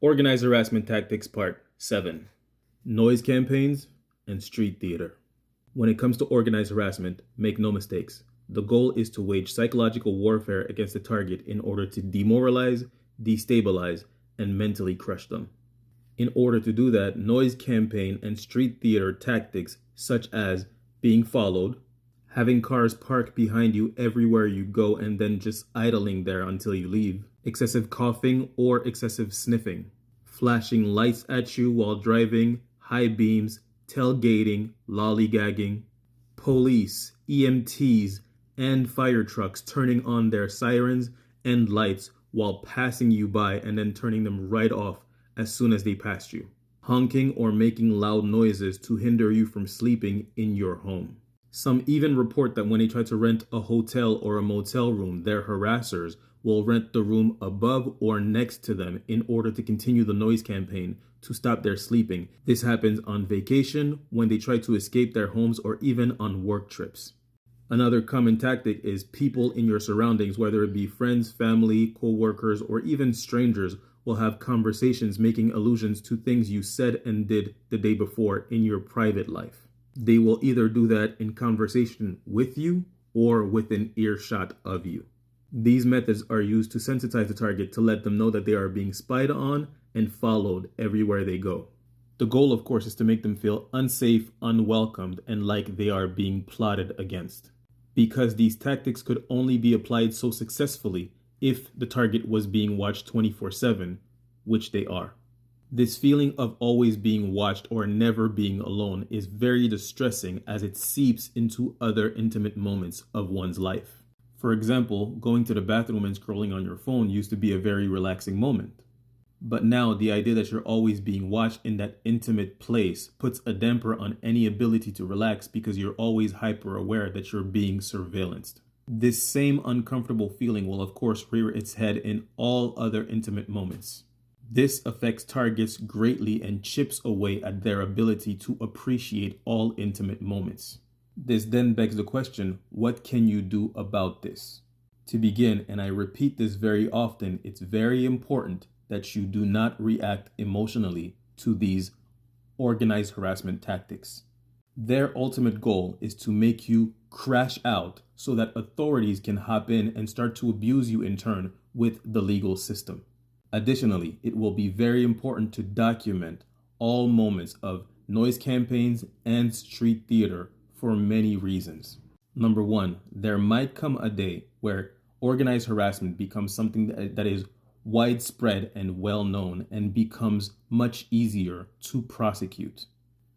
Organized Harassment Tactics Part 7. Noise Campaigns and Street Theater. When it comes to organized harassment, make no mistakes. The goal is to wage psychological warfare against the target in order to demoralize, destabilize, and mentally crush them. In order to do that, noise campaign and street theater tactics such as being followed, having cars parked behind you everywhere you go and then just idling there until you leave, excessive coughing or excessive sniffing, flashing lights at you while driving, high beams, tailgating, lollygagging, police, EMTs, and fire trucks turning on their sirens and lights while passing you by and then turning them right off as soon as they passed you, honking or making loud noises to hinder you from sleeping in your home. Some even report that when they try to rent a hotel or a motel room, their harassers will rent the room above or next to them in order to continue the noise campaign to stop their sleeping. This happens on vacation, when they try to escape their homes, or even on work trips. Another common tactic is people in your surroundings, whether it be friends, family, co-workers, or even strangers, will have conversations making allusions to things you said and did the day before in your private life. They will either do that in conversation with you or within earshot of you. These methods are used to sensitize the target to let them know that they are being spied on and followed everywhere they go. The goal, of course, is to make them feel unsafe, unwelcomed, and like they are being plotted against. Because these tactics could only be applied so successfully if the target was being watched 24/7, which they are. This feeling of always being watched or never being alone is very distressing as it seeps into other intimate moments of one's life. For example, going to the bathroom and scrolling on your phone used to be a very relaxing moment. But now the idea that you're always being watched in that intimate place puts a damper on any ability to relax because you're always hyper aware that you're being surveillanced. This same uncomfortable feeling will of course rear its head in all other intimate moments. This affects targets greatly and chips away at their ability to appreciate all intimate moments. This then begs the question, what can you do about this? To begin, and I repeat this very often, it's very important that you do not react emotionally to these organized harassment tactics. Their ultimate goal is to make you crash out so that authorities can hop in and start to abuse you in turn with the legal system. Additionally, it will be very important to document all moments of noise campaigns and street theater for many reasons. Number one, there might come a day where organized harassment becomes something that is widespread and well known and becomes much easier to prosecute.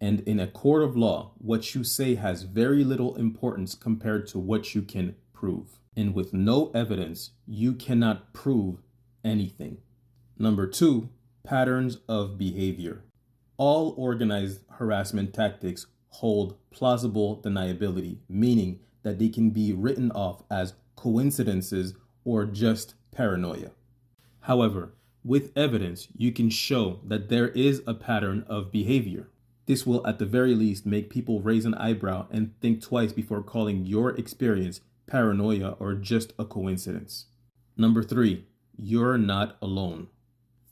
And in a court of law, what you say has very little importance compared to what you can prove. And with no evidence, you cannot prove anything. Number two, patterns of behavior. All organized harassment tactics hold plausible deniability, meaning that they can be written off as coincidences or just paranoia. However, with evidence, you can show that there is a pattern of behavior. This will at the very least make people raise an eyebrow and think twice before calling your experience paranoia or just a coincidence. Number three, you're not alone.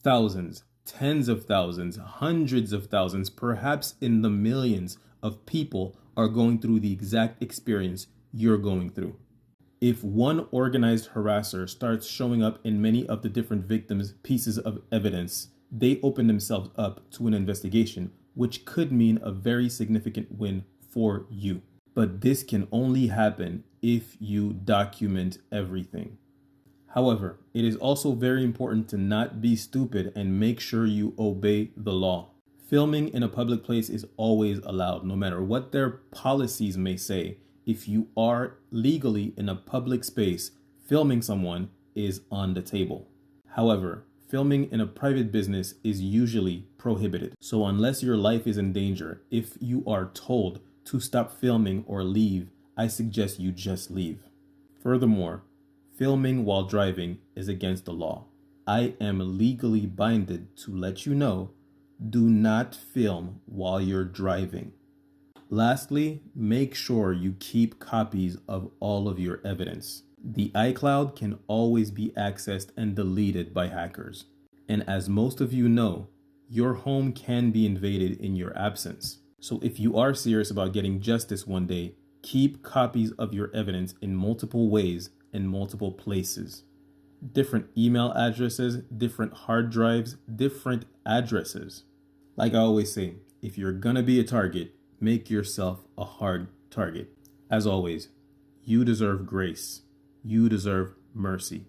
Thousands, tens of thousands, hundreds of thousands, perhaps in the millions of people are going through the exact experience you're going through. If one organized harasser starts showing up in many of the different victims' pieces of evidence, they open themselves up to an investigation, which could mean a very significant win for you. But this can only happen if you document everything. However, it is also very important to not be stupid and make sure you obey the law. Filming in a public place is always allowed, no matter what their policies may say. If you are legally in a public space, filming someone is on the table. However, filming in a private business is usually prohibited. So unless your life is in danger, if you are told to stop filming or leave, I suggest you just leave. Furthermore, filming while driving is against the law. I am legally binded to let you know, do not film while you're driving. Lastly, make sure you keep copies of all of your evidence. The iCloud can always be accessed and deleted by hackers. And as most of you know, your home can be invaded in your absence. So if you are serious about getting justice one day, keep copies of your evidence in multiple ways and multiple places. Different email addresses, different hard drives, different addresses. Like I always say, if you're gonna be a target, make yourself a hard target. As always, you deserve grace. You deserve mercy.